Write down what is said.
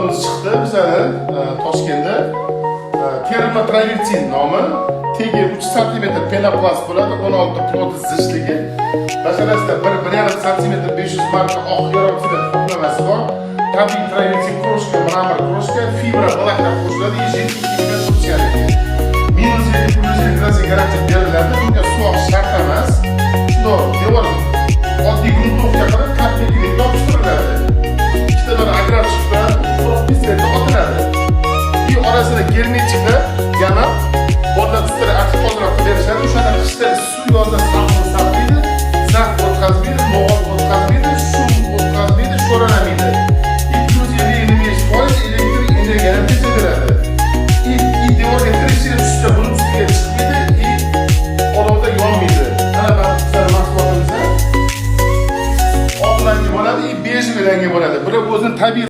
modelimiz chiqdi bizada Toshkentda. Termotravertin nomi. Tegi 3 sm penoplast bo'ladi, 16 plot zichligi. Masalasida 1,5 sm 500 marka oq yorug'lik qoplamasi bor. Tabiiy travertin kroshka, mramor kroshka, fibra blaklar qo'shiladi, 7 Turkiyalik. Minus 7 garantiya